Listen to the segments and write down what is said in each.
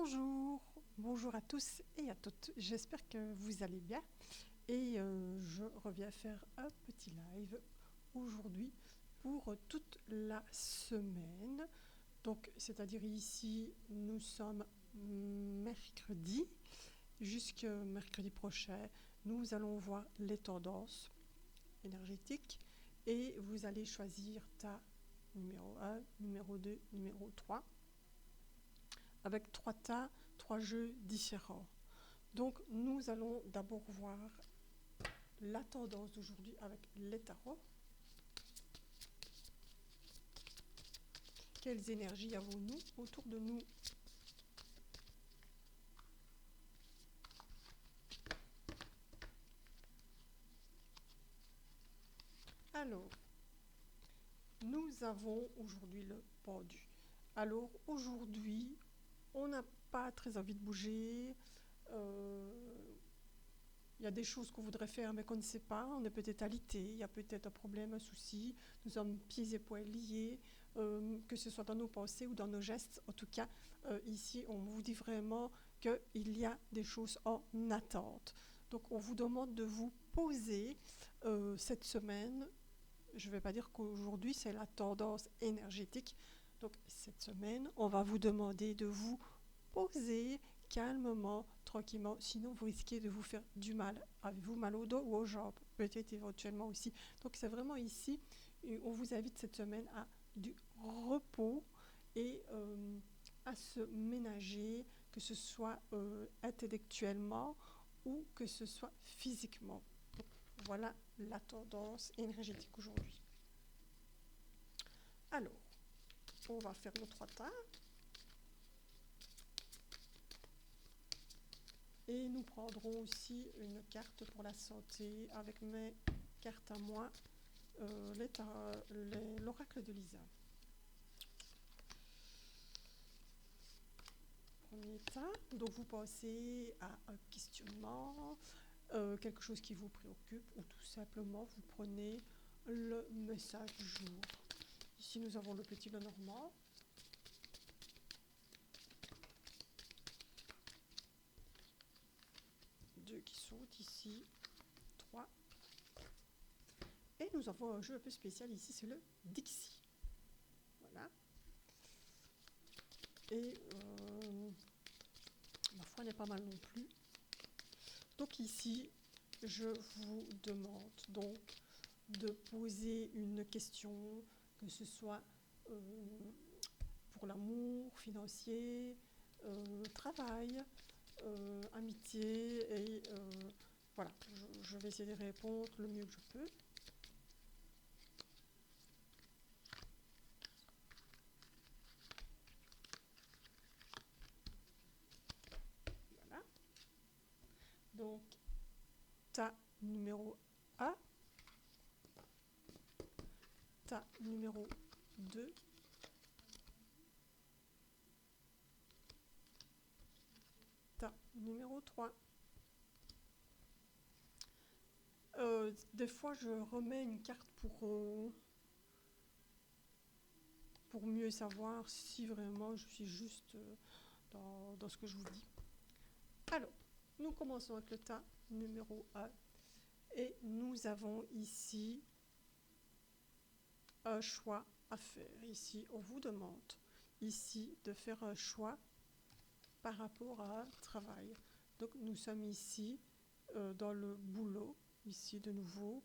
Bonjour, bonjour à tous et à toutes. J'espère que vous allez bien et je reviens faire un petit live aujourd'hui pour toute la semaine. Donc, c'est-à-dire ici, nous sommes mercredi. Jusqu'à mercredi prochain, nous allons voir les tendances énergétiques et vous allez choisir ta numéro 1, numéro 2, numéro 3 avec 3 tas, 3 jeux différents. Donc nous allons d'abord voir la tendance d'aujourd'hui avec les tarots. Quelles énergies avons-nous autour de nous? Alors, nous avons aujourd'hui le pendu. Alors aujourd'hui, on n'a pas très envie de bouger. Il y a des choses qu'on voudrait faire mais qu'on ne sait pas. On est peut-être alité, il y a peut-être un problème, un souci. Nous sommes pieds et poings liés, que ce soit dans nos pensées ou dans nos gestes. En tout cas, ici, on vous dit vraiment qu'il y a des choses en attente. Donc, on vous demande de vous poser cette semaine. Je ne vais pas dire qu'aujourd'hui, c'est la tendance énergétique. Donc, cette semaine, on va vous demander de vous poser calmement, tranquillement, sinon vous risquez de vous faire du mal. Avez-vous mal au dos ou aux jambes? Peut-être éventuellement aussi. Donc c'est vraiment ici, on vous invite cette semaine à du repos et à se ménager, que ce soit intellectuellement ou que ce soit physiquement. Donc, voilà la tendance énergétique aujourd'hui. Alors, on va faire nos 3 tas. Et nous prendrons aussi une carte pour la santé avec mes cartes à moi, l'oracle de Lisa. Premier tas, donc vous pensez à un questionnement, quelque chose qui vous préoccupe, ou tout simplement vous prenez le message du jour. Ici nous avons le petit Lenormand. Deux qui sont ici, 3. Et nous avons un jeu un peu spécial ici, c'est le Dixie. Voilà. Et ma foi n'est pas mal non plus. Donc ici, je vous demande donc de poser une question, que ce soit pour l'amour, financier, travail, amitié, et voilà, je vais essayer de répondre le mieux que je peux. Voilà. Donc, tas numéro 1, tas numéro 2, tas numéro 3. Des fois, je remets une carte pour mieux savoir si vraiment je suis juste dans ce que je vous dis. Alors, nous commençons avec le tas numéro 1 et nous avons ici un choix à faire. Ici, on vous demande ici de faire un choix par rapport à un travail. Donc, nous sommes ici dans le boulot, ici de nouveau.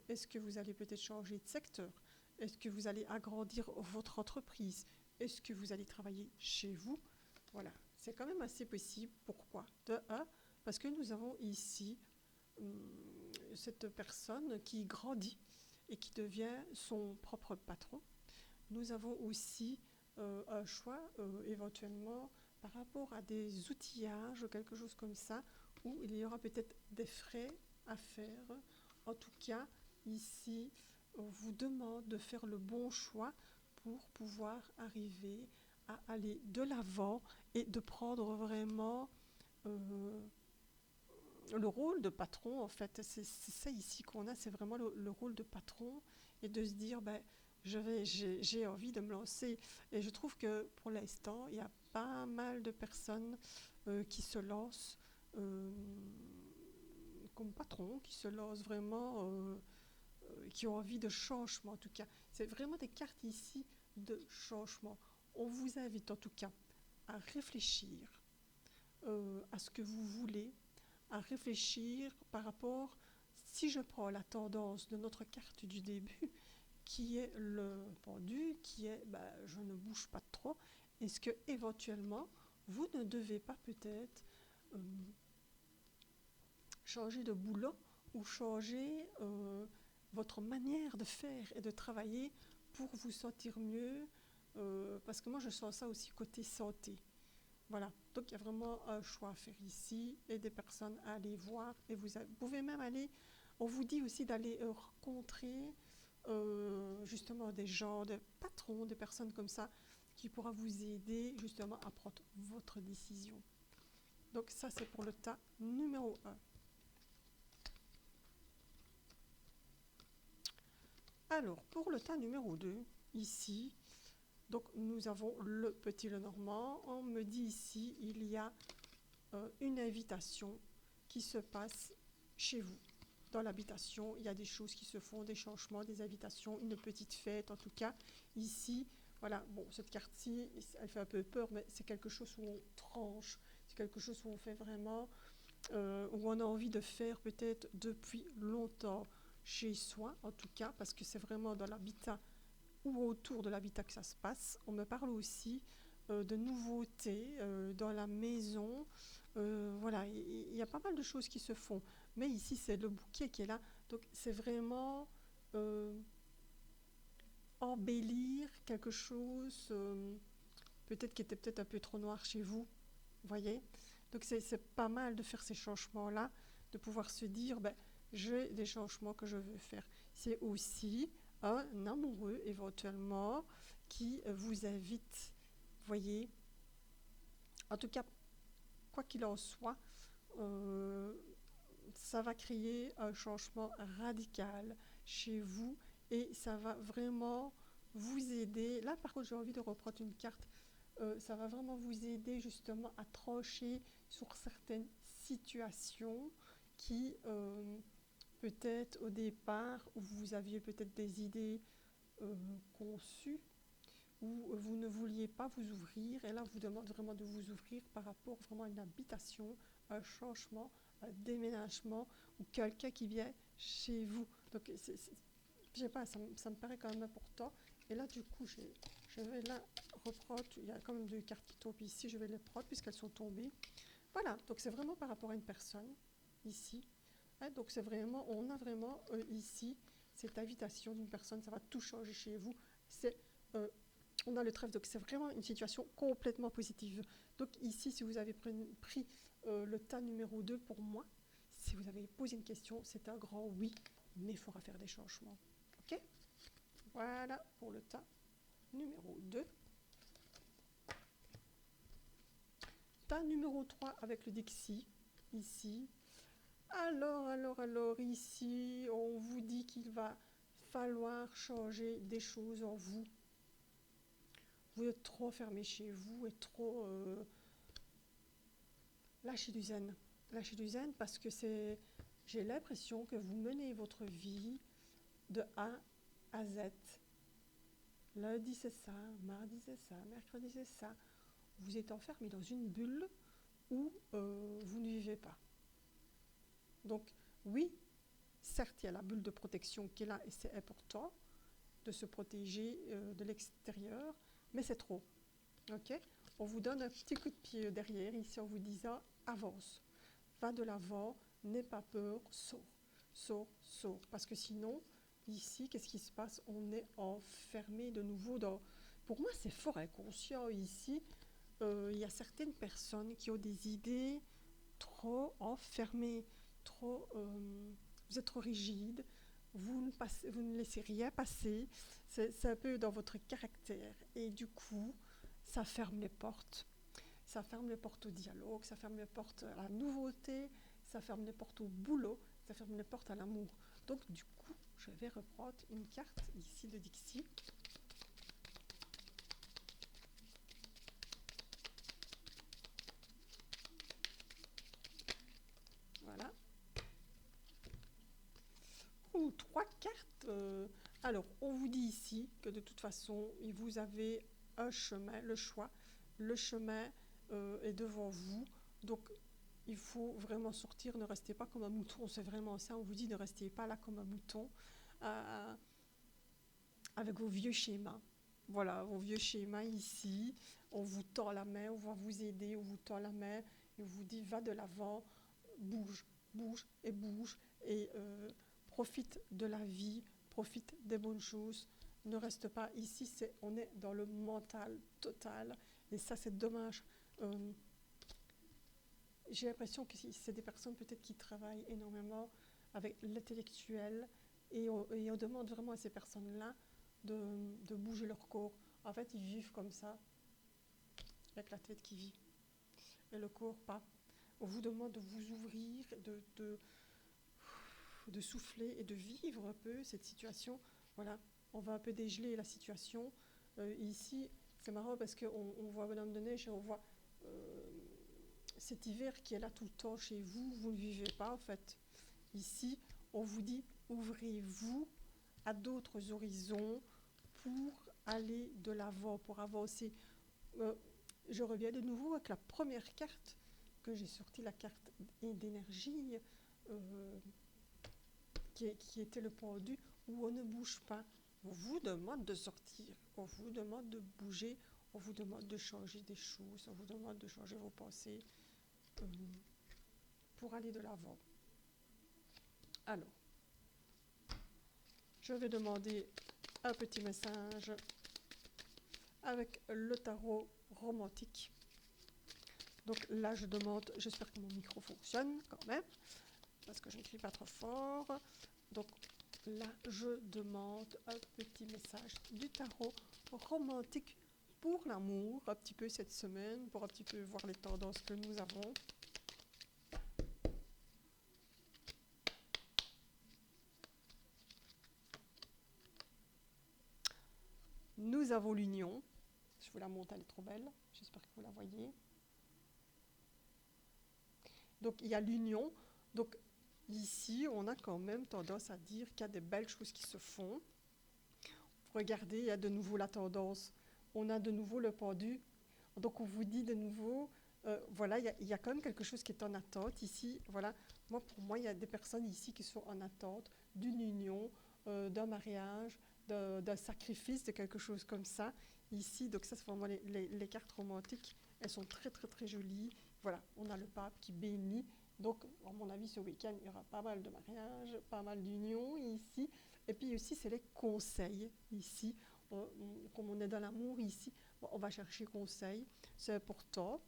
Est-ce que vous allez peut-être changer de secteur? Est-ce que vous allez agrandir votre entreprise? Est-ce que vous allez travailler chez vous? Voilà, c'est quand même assez possible. Pourquoi? De un, parce que nous avons ici cette personne qui grandit et qui devient son propre patron. Nous avons aussi un choix éventuellement par rapport à des outillages ou quelque chose comme ça, où il y aura peut-être des frais à faire. En tout cas, ici, on vous demande de faire le bon choix pour pouvoir arriver à aller de l'avant et de prendre vraiment le rôle de patron. En fait, c'est ça ici qu'on a, c'est vraiment le rôle de patron, et de se dire, ben, j'ai envie de me lancer. Et je trouve que pour l'instant, il y a pas mal de personnes qui se lancent comme patron, qui se lancent vraiment, qui ont envie de changement en tout cas. C'est vraiment des cartes ici de changement. On vous invite en tout cas à réfléchir à ce que vous voulez, à réfléchir par rapport, si je prends la tendance de notre carte du début, qui est le pendu, qui est je ne bouge pas trop, est-ce que éventuellement vous ne devez pas peut-être changer de boulot ou changer votre manière de faire et de travailler pour vous sentir mieux, parce que moi je sens ça aussi côté santé. Voilà, donc il y a vraiment un choix à faire ici et des personnes à aller voir. Et vous pouvez même aller, on vous dit aussi d'aller rencontrer justement des gens, des patrons, des personnes comme ça qui pourra vous aider justement à prendre votre décision. Donc ça c'est pour le tas numéro 1. Alors pour le tas numéro 2, ici, donc nous avons le petit Lenormand. On me dit ici, il y a une invitation qui se passe chez vous. Dans l'habitation, il y a des choses qui se font, des changements, des invitations, une petite fête en tout cas. Ici, voilà, bon, cette carte-ci, elle fait un peu peur, mais c'est quelque chose où on tranche, c'est quelque chose où on fait vraiment, où on a envie de faire peut-être depuis longtemps chez soi, en tout cas, parce que c'est vraiment dans l'habitat ou autour de l'habitat que ça se passe. On me parle aussi de nouveautés dans la maison. Voilà, il y a pas mal de choses qui se font. Mais ici, c'est le bouquet qui est là. Donc, c'est vraiment embellir quelque chose, peut-être qui était peut-être un peu trop noir chez vous. Vous voyez? Donc, c'est pas mal de faire ces changements-là, de pouvoir se dire, j'ai des changements que je veux faire. C'est aussi un amoureux, éventuellement, qui vous invite, vous voyez? En tout cas, quoi qu'il en soit, ça va créer un changement radical chez vous et ça va vraiment vous aider. Là, par contre, j'ai envie de reprendre une carte. Ça va vraiment vous aider justement à trancher sur certaines situations qui, peut-être au départ, où vous aviez peut-être des idées conçues, où vous ne vouliez pas vous ouvrir, et là, on vous demande vraiment de vous ouvrir par rapport vraiment à une habitation, un changement, un déménagement, ou quelqu'un qui vient chez vous. Donc, je sais pas, ça me paraît quand même important. Et là, du coup, je vais là reprendre, il y a quand même 2 cartes qui tombent ici, je vais les prendre puisqu'elles sont tombées. Voilà, donc c'est vraiment par rapport à une personne, ici. Hein, donc c'est vraiment, on a vraiment ici cette invitation d'une personne, ça va tout changer chez vous. C'est on a le trèfle, donc c'est vraiment une situation complètement positive. Donc ici, si vous avez pris le tas numéro 2 pour moi, si vous avez posé une question, c'est un grand oui, mais il faudra faire des changements. Ok? Voilà pour le tas numéro 2. Tas numéro 3 avec le Dixie, ici. Alors, ici, on vous dit qu'il va falloir changer des choses en vous. Vous êtes trop fermé chez vous et trop... lâchez du zen. Lâchez du zen parce que j'ai l'impression que vous menez votre vie de A à Z. Lundi c'est ça, mardi c'est ça, mercredi c'est ça. Vous êtes enfermé dans une bulle où vous ne vivez pas. Donc oui, certes il y a la bulle de protection qui est là et c'est important de se protéger de l'extérieur, mais c'est trop. Ok? On vous donne un petit coup de pied derrière, ici en vous disant avance, va de l'avant, n'aie pas peur, sors. Parce que sinon, ici, qu'est-ce qui se passe? On est enfermé de nouveau dans... Pour moi, c'est fort inconscient ici. Il y a certaines personnes qui ont des idées trop enfermées, trop... vous êtes trop rigide, vous ne laissez rien passer. C'est un peu dans votre caractère. Et du coup, ça ferme les portes. Ça ferme les portes au dialogue, ça ferme les portes à la nouveauté, ça ferme les portes au boulot, ça ferme les portes à l'amour. Donc du coup, je vais reprendre une carte ici de Dixie. 3 cartes. Alors, on vous dit ici que de toute façon, vous avez un chemin, le choix. Le chemin est devant vous. Donc, il faut vraiment sortir. Ne restez pas comme un mouton. C'est vraiment ça. On vous dit ne restez pas là comme un mouton avec vos vieux schémas. Voilà, vos vieux schémas ici. On vous tend la main, on va vous aider, on vous tend la main et on vous dit va de l'avant, bouge, bouge et bouge et profite de la vie, profite des bonnes choses. Ne reste pas ici, on est dans le mental total et ça c'est dommage. J'ai l'impression que c'est des personnes peut-être qui travaillent énormément avec l'intellectuel et on demande vraiment à ces personnes-là de bouger leur corps. En fait, ils vivent comme ça, avec la tête qui vit, et le corps pas. On vous demande de vous ouvrir, de souffler et de vivre un peu cette situation. Voilà, on va un peu dégeler la situation. Ici, c'est marrant parce qu'on voit Bonhomme de Neige et on voit cet hiver qui est là tout le temps chez vous. Vous ne vivez pas en fait. Ici, on vous dit ouvrez-vous à d'autres horizons pour aller de l'avant, pour avancer. Je reviens de nouveau avec la première carte que j'ai sortie, la carte d'énergie, qui était le pendu, où on ne bouge pas. On vous demande de sortir, on vous demande de bouger, on vous demande de changer des choses, on vous demande de changer vos pensées pour aller de l'avant. Alors, je vais demander un petit message avec le tarot romantique. Donc là, je demande, j'espère que mon micro fonctionne quand même, parce que je ne crie pas trop fort. Donc là, je demande un petit message du tarot romantique pour l'amour, un petit peu cette semaine, pour un petit peu voir les tendances que nous avons. Nous avons l'union. Je vous la montre, elle est trop belle. J'espère que vous la voyez. Donc il y a l'union. Donc ici, on a quand même tendance à dire qu'il y a des belles choses qui se font. Regardez, il y a de nouveau la tendance. On a de nouveau le pendu. Donc on vous dit de nouveau, voilà, il y a quand même quelque chose qui est en attente ici. Voilà, pour moi, il y a des personnes ici qui sont en attente d'une union, d'un mariage, d'un sacrifice, de quelque chose comme ça. Ici, donc ça, c'est vraiment les cartes romantiques. Elles sont très, très, très jolies. Voilà, on a le pape qui bénit. Donc, à mon avis, ce week-end, il y aura pas mal de mariages, pas mal d'unions ici. Et puis aussi, c'est les conseils ici. Comme on est dans l'amour ici, on va chercher conseil. C'est important.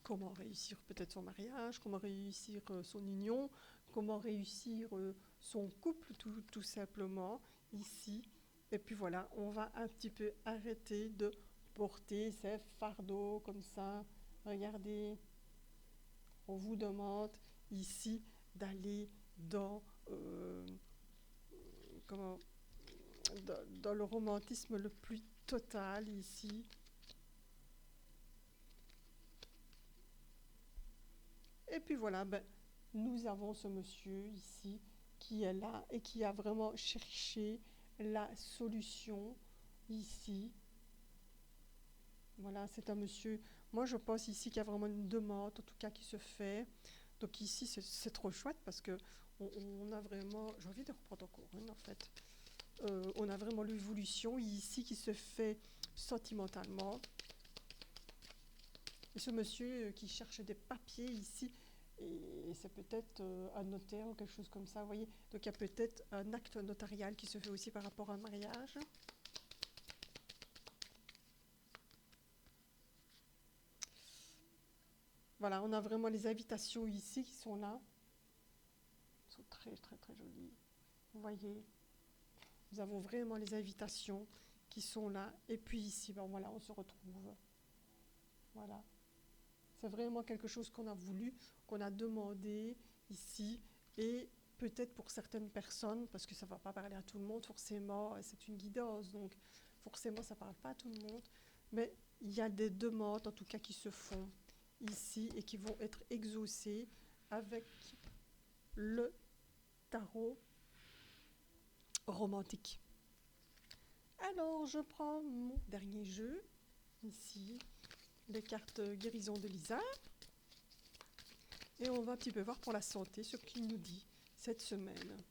Comment réussir peut-être son mariage, comment réussir son union, comment réussir son couple tout simplement ici. Et puis voilà, on va un petit peu arrêter de porter ces fardeaux comme ça. Regardez, on vous demande ici d'aller dans, dans le romantisme le plus total ici. Et puis voilà, nous avons ce monsieur ici qui est là et qui a vraiment cherché la solution ici. Voilà, c'est un monsieur, moi je pense ici qu'il y a vraiment une demande, en tout cas qui se fait. Donc ici c'est trop chouette parce que on a vraiment, j'ai envie de reprendre encore une en fait. On a vraiment l'évolution ici qui se fait sentimentalement. Et ce monsieur qui cherche des papiers ici, et c'est peut-être un notaire ou quelque chose comme ça, vous voyez. Donc il y a peut-être un acte notarial qui se fait aussi par rapport à un mariage. Voilà, on a vraiment les invitations ici qui sont là. Elles sont très très très jolies. Vous voyez, nous avons vraiment les invitations qui sont là. Et puis ici, voilà, on se retrouve. Voilà. C'est vraiment quelque chose qu'on a voulu, qu'on a demandé ici. Et peut-être pour certaines personnes, parce que ça ne va pas parler à tout le monde, forcément, c'est une guidance, donc forcément ça ne parle pas à tout le monde. Mais il y a des demandes, en tout cas, qui se font ici et qui vont être exaucées avec le tarot romantique. Alors, je prends mon dernier jeu, ici, les cartes guérison de Lisa. Et on va un petit peu voir pour la santé ce qu'il nous dit cette semaine.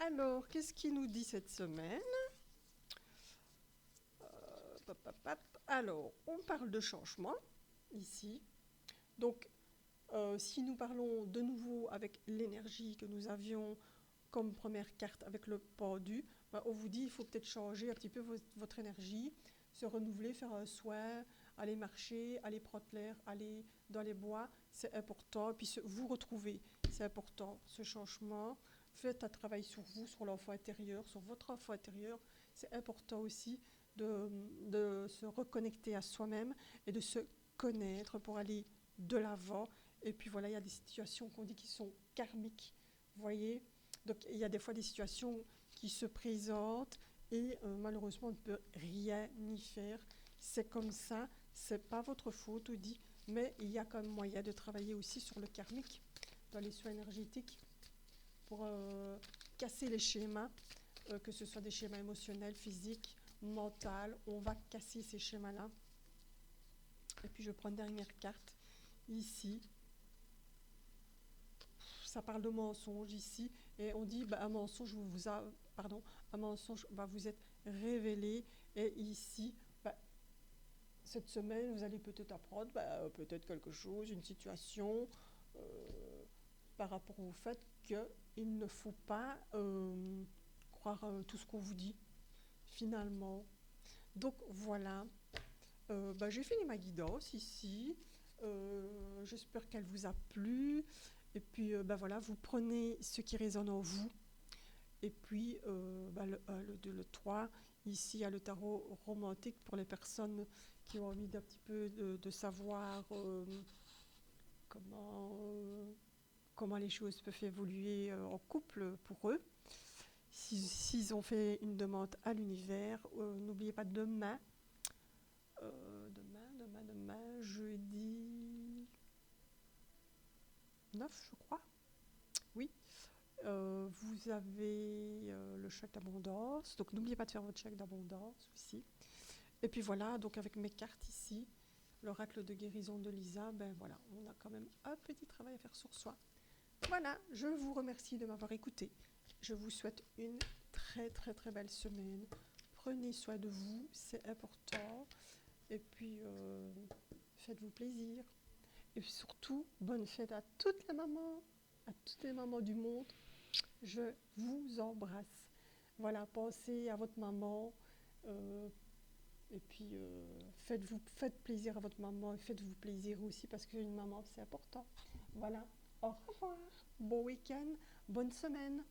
Alors, qu'est-ce qu'il nous dit cette semaine? Alors, on parle de changement, ici. Donc, si nous parlons de nouveau avec l'énergie que nous avions comme première carte avec le pendu, on vous dit il faut peut-être changer un petit peu votre énergie, se renouveler, faire un soin, aller marcher, aller prendre l'air, aller dans les bois, c'est important. Et puis vous retrouver, c'est important, ce changement. Faites un travail sur vous, sur l'enfant intérieur, sur votre enfant intérieur. C'est important aussi de se reconnecter à soi-même et de se connaître pour aller de l'avant. Et puis voilà, il y a des situations qu'on dit qui sont karmiques, vous voyez. Donc il y a des fois des situations qui se présentent et malheureusement on ne peut rien y faire. C'est comme ça, c'est pas votre faute, on dit, mais il y a quand même moyen de travailler aussi sur le karmique, dans les soins énergétiques, pour casser les schémas, que ce soit des schémas émotionnels, physiques, mentaux. On va casser ces schémas-là. Et puis je prends une dernière carte ici. Ça parle de mensonge ici, et on dit un mensonge un mensonge va vous être révélé, et ici, cette semaine, vous allez peut-être apprendre peut-être quelque chose, une situation par rapport au fait qu'il ne faut pas croire tout ce qu'on vous dit, finalement. Donc voilà, j'ai fini ma guidance ici. J'espère qu'elle vous a plu. Et puis voilà, vous prenez ce qui résonne en vous. Et puis le 1, le 2, le 3, ici il y a le tarot romantique pour les personnes qui ont envie d'un petit peu de savoir comment les choses peuvent évoluer en couple pour eux. S'ils ont fait une demande à l'univers, n'oubliez pas demain, jeudi 9, je crois. Oui. Vous avez le chèque d'abondance, donc n'oubliez pas de faire votre chèque d'abondance aussi. Et puis voilà, donc avec mes cartes ici, l'oracle de guérison de Lisa, voilà, on a quand même un petit travail à faire sur soi. Voilà, je vous remercie de m'avoir écouté. Je vous souhaite une très très très belle semaine. Prenez soin de vous, c'est important. Et puis, faites-vous plaisir. Et surtout, bonne fête à toutes les mamans du monde. Je vous embrasse. Voilà, pensez à votre maman. Et puis, faites plaisir à votre maman et faites-vous plaisir aussi parce qu'une maman, c'est important. Voilà, au revoir. Bon week-end, bonne semaine.